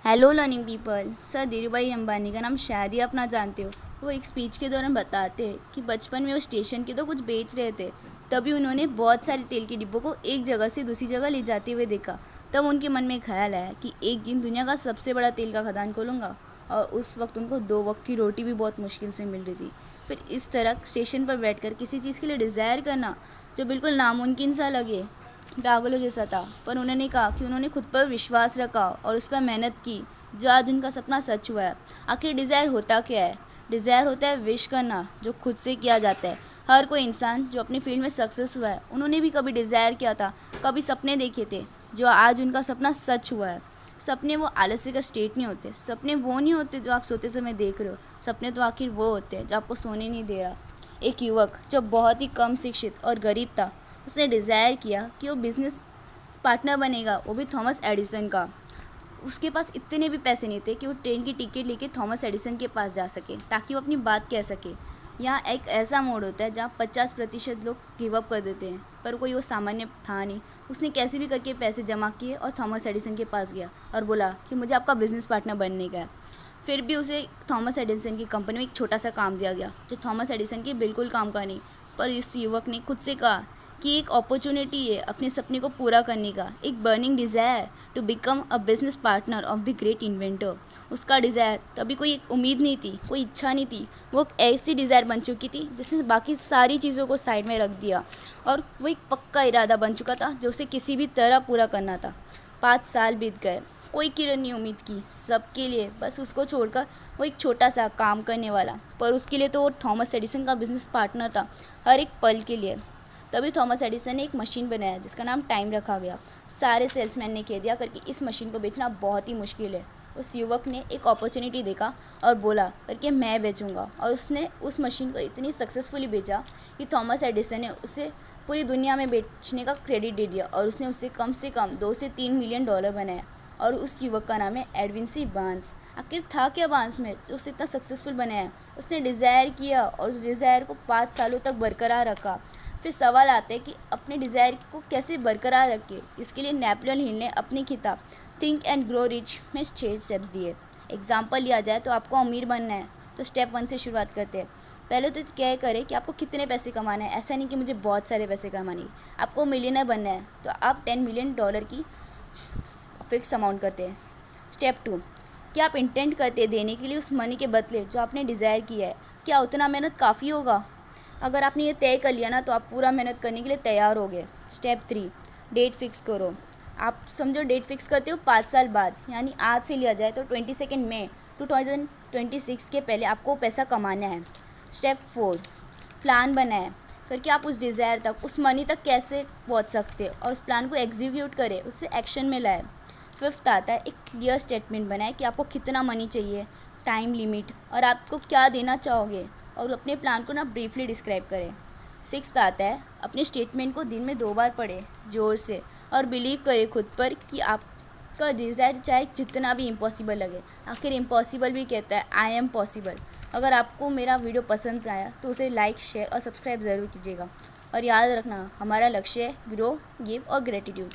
Hello learning people. Sir Dhirubhai Ambani का नाम शायद ही अपना जानते हो। वो एक स्पीच के दौरान बताते हैं कि बचपन में वो स्टेशन के तो कुछ बेच रहे थे, तभी उन्होंने बहुत सारे तेल के डिब्बों को एक जगह से दूसरी जगह ले जाते हुए देखा। तब उनके मन में ख्याल आया कि एक दिन दुनिया का सबसे बड़ा तेल का खदान खोलूँगा। और उस वक्त उनको 2 वक्त की रोटी भी बहुत मुश्किल से मिल रही थी। फिर इस तरह स्टेशन पर बैठकर किसी चीज़ के लिए डिज़ायर करना जो बिल्कुल नामुमकिन सा लगे, पागलों जैसा था, पर उन्होंने कहा कि उन्होंने खुद पर विश्वास रखा और उस पर मेहनत की, जो आज उनका सपना सच हुआ है। आखिर डिज़ायर होता क्या है? डिज़ायर होता है विश करना, जो खुद से किया जाता है। हर कोई इंसान जो अपनी फील्ड में सक्सेस हुआ है, उन्होंने भी कभी डिज़ायर किया था, कभी सपने देखे थे, जो आज उनका सपना सच हुआ है। सपने वो आलस्य का स्टेट नहीं होते। सपने वो नहीं होते जो आप सोते समय देख रहे हो। सपने तो आखिर वो होते हैं जो आपको सोने नहीं दे रहा। एक युवक जो बहुत ही कम शिक्षित और गरीब था, उसने डिज़ायर किया कि वो बिज़नेस पार्टनर बनेगा, वो भी थॉमस एडिसन का। उसके पास इतने भी पैसे नहीं थे कि वो ट्रेन की टिकट लेके थॉमस एडिसन के पास जा सके ताकि वो अपनी बात कह सके। यहाँ एक ऐसा मोड़ होता है जहाँ 50% लोग गिव अप कर देते हैं, पर कोई वो सामान्य था नहीं। उसने कैसे भी करके पैसे जमा किए और थॉमस एडिसन के पास गया और बोला कि मुझे आपका बिज़नेस पार्टनर बनने का है। फिर भी उसे थॉमस एडिसन की कंपनी में एक छोटा सा काम दिया गया जो थॉमस एडिसन की बिल्कुल काम का नहीं। पर इस युवक ने खुद से कहा कि एक अपॉर्चुनिटी है अपने सपने को पूरा करने का, एक burning desire to become a business partner of the great inventor. उसका डिज़ायर तभी कोई एक उम्मीद नहीं थी, कोई इच्छा नहीं थी, वो एक ऐसी डिज़ायर बन चुकी थी जिसने बाकी सारी चीज़ों को साइड में रख दिया और वो एक पक्का इरादा बन चुका था जो उसे किसी भी तरह पूरा करना था। 5 साल बीत गए, कोई किरण नहीं उम्मीद की सबके लिए, बस उसको छोड़कर वो एक छोटा सा काम करने वाला, पर उसके लिए तो वो थॉमस एडिसन का बिजनेस पार्टनर था हर एक पल के लिए। तभी थॉमस एडिसन ने एक मशीन बनाया जिसका नाम टाइम रखा गया। सारे सेल्समैन ने कह दिया करके इस मशीन को बेचना बहुत ही मुश्किल है। उस युवक ने एक अपॉर्चुनिटी देखा और बोला करके मैं बेचूंगा, और उसने उस मशीन को इतनी सक्सेसफुली बेचा कि थॉमस एडिसन ने उसे पूरी दुनिया में बेचने का क्रेडिट दे दिया और उसने उससे कम 2 से 3 मिलियन डॉलर बनाया। और उस युवक का नाम है एडविन सी बार्न्स। आखिर था क्या बार्न्स में जो उसे इतना सक्सेसफुल बनाया? उसने डिज़ायर किया और उस डिज़ायर को 5 सालों तक बरकरार रखा। फिर सवाल आता है कि अपने डिज़ायर को कैसे बरकरार रखें। इसके लिए नेपोलियन हिल ने अपनी किताब थिंक एंड ग्रो रिच में 6 स्टेप्स दिए। एग्जाम्पल लिया जाए तो आपको अमीर बनना है तो स्टेप 1 से शुरुआत करते हैं। पहले तो क्या करें कि आपको कितने पैसे कमाना है। ऐसा नहीं कि मुझे बहुत सारे पैसे कमाने हैं। आपको मिलियनर बनना है तो आप 10 मिलियन डॉलर की फिक्स अमाउंट करते हैं। स्टेप 2, क्या आप इंटेंट करते हैं देने के लिए उस मनी के बदले जो आपने डिज़ायर किया है? क्या उतना मेहनत काफ़ी होगा? अगर आपने ये तय कर लिया ना तो आप पूरा मेहनत करने के लिए तैयार हो गए। स्टेप 3, डेट फिक्स करो। आप समझो डेट फिक्स करते हो 5 साल बाद, यानी आज से लिया जाए तो 22 मई 2026 के पहले आपको पैसा कमाना है। स्टेप 4, प्लान बनाए करके आप उस डिज़ायर तक, उस मनी तक कैसे पहुंच सकते हैं और उस प्लान को एग्जीक्यूट करें, उससे एक्शन में लाए। 5th आता है एक क्लियर स्टेटमेंट बनाए कि आपको कितना मनी चाहिए, टाइम लिमिट और आपको क्या देना चाहोगे, और अपने प्लान को ना ब्रीफली डिस्क्राइब करें। 6th आता है अपने स्टेटमेंट को दिन में 2 बार पढ़ें ज़ोर से और बिलीव करें खुद पर कि आपका डिज़ायर चाहे जितना भी इम्पॉसिबल लगे, आखिर इम्पॉसिबल भी कहता है आई एम पॉसिबल। अगर आपको मेरा वीडियो पसंद आया तो उसे लाइक, शेयर और सब्सक्राइब ज़रूर कीजिएगा। और याद रखना, हमारा लक्ष्य है ग्रो, गिव और ग्रेटिट्यूड।